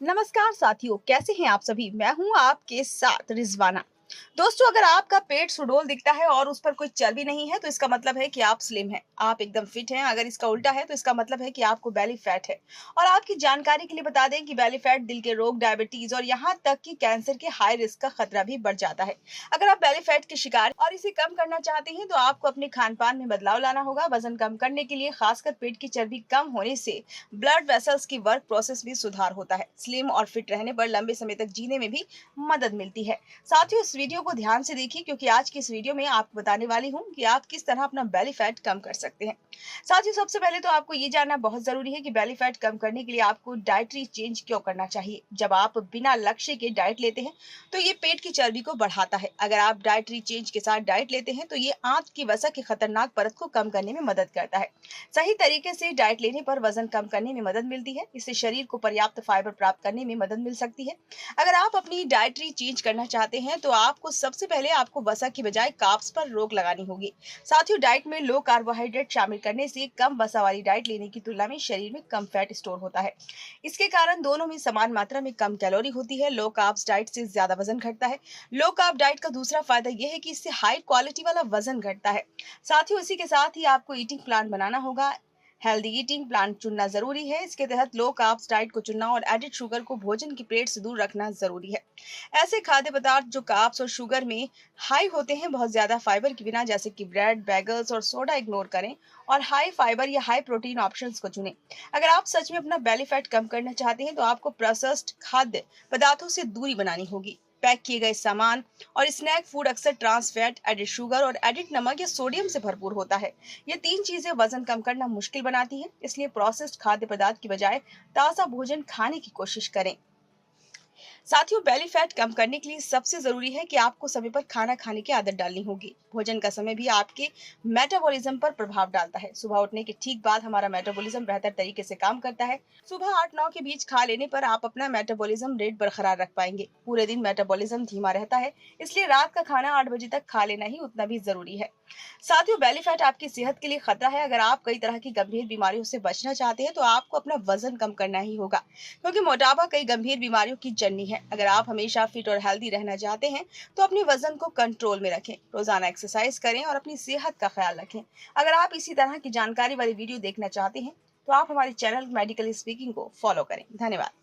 नमस्कार साथियों, कैसे हैं आप सभी। मैं हूं आपके साथ रिजवाना। दोस्तों, अगर आपका पेट सुडौल दिखता है और उस पर कोई चर्बी नहीं है तो इसका मतलब है कि आप स्लिम हैं, आप एकदम फिट हैं। अगर इसका उल्टा है तो इसका मतलब है कि आपको बेली फैट है। और आपकी जानकारी के लिए बता दें कि बेली फैट दिल के रोग, डायबिटीज और यहाँ तक कि कैंसर के हाई रिस्क का खतरा भी बढ़ जाता है। अगर आप बेली फैट के शिकार और इसे कम करना चाहते हैं तो आपको अपने खान पान में बदलाव लाना होगा। वजन कम करने के लिए खासकर पेट की चर्बी कम होने से ब्लड वेसल्स की वर्क प्रोसेस भी सुधार होता है। स्लिम और फिट रहने पर लंबे समय तक जीने में भी मदद मिलती है। साथियों, इस वीडियो को ध्यान से देखिए क्योंकि आज की इस वीडियो में आपको बताने वाली हूँ कि आप किस तरह अपना बेली फैट कम कर सकते हैं। साथियों, सबसे पहले तो आपको ये जानना बहुत जरूरी है कि बेली फैट कम करने के लिए आपको डाइटरी चेंज क्यों करना चाहिए। जब आप बिना लक्ष्य के डाइट लेते हैं तो ये पेट की चर्बी को बढ़ाता है। अगर आप डाइटरी चेंज के साथ डाइट लेते हैं तो ये आंत की वसा की खतरनाक परत को कम करने में मदद करता है। सही तरीके से डाइट लेने पर वजन कम करने में मदद मिलती है। इससे शरीर को पर्याप्त फाइबर प्राप्त करने में मदद मिल सकती है। अगर आप अपनी डाइटरी चेंज करना चाहते हैं तो आपको सबसे पहले आपको वसा की बजाय कार्ब्स पर रोक लगानी होगी। साथियों, डाइट में लो कार्बोहाइड्रेट शामिल करने से कम वसा वाली डाइट लेने की तुलना में शरीर में कम फैट स्टोर होता है। इसके कारण दोनों में समान मात्रा में कम कैलोरी होती है। लो कार्ब्स डाइट से ज्यादा वजन घटता है। लो कार्ब डाइट का दूसरा फायदा यह है कि इससे हाई क्वालिटी वाला वजन घटता है। साथियों, इसी के साथ ही आपको ईटिंग प्लान बनाना होगा। हेल्दी ईटिंग प्लान चुनना जरूरी है। इसके तहत लो कार्ब्स डाइट को चुनना और एडिड शुगर को भोजन की प्लेट से दूर रखना जरूरी है। ऐसे खाद्य पदार्थ जो कार्ब्स और शुगर में हाई होते हैं, बहुत ज्यादा फाइबर के बिना, जैसे कि ब्रेड, बैगल्स और सोडा इग्नोर करें और हाई फाइबर या हाई प्रोटीन ऑप्शंस को चुनें। अगर आप सच में अपना बेली फैट कम करना चाहते हैं तो आपको प्रोसेस्ड खाद्य पदार्थों से दूरी बनानी होगी। पैक किए गए सामान और स्नैक फूड अक्सर ट्रांस फैट, एडिड शुगर और एडिड नमक या सोडियम से भरपूर होता है। ये तीन चीजें वजन कम करना मुश्किल बनाती हैं। इसलिए प्रोसेस्ड खाद्य पदार्थ की बजाय ताजा भोजन खाने की कोशिश करें। साथियों, बेली फैट कम करने के लिए सबसे जरूरी है कि आपको समय पर खाना खाने की आदत डालनी होगी। भोजन का समय भी आपके मेटाबॉलिज्म पर प्रभाव डालता है। सुबह उठने के ठीक बाद हमारा मेटाबॉलिज्म बेहतर तरीके से काम करता है। सुबह 8-9 के बीच खा लेने पर आप अपना मेटाबॉलिज्म रेट बरकरार रख पाएंगे। पूरे दिन मेटाबॉलिज्म धीमा रहता है, इसलिए रात का खाना 8 बजे तक खा लेना ही उतना भी जरूरी है। साथियों, बेली फैट आपकी सेहत के लिए खतरा है। अगर आप कई तरह की गंभीर बीमारियों से बचना चाहते हैं तो आपको अपना वजन कम करना ही होगा, क्योंकि मोटापा कई गंभीर बीमारियों की जननी है। अगर आप हमेशा फिट और हेल्दी रहना चाहते हैं तो अपने वजन को कंट्रोल में रखें, रोजाना एक्सरसाइज करें और अपनी सेहत का ख्याल रखें। अगर आप इसी तरह की जानकारी वाली वीडियो देखना चाहते हैं तो आप हमारे चैनल मेडिकल स्पीकिंग को फॉलो करें। धन्यवाद।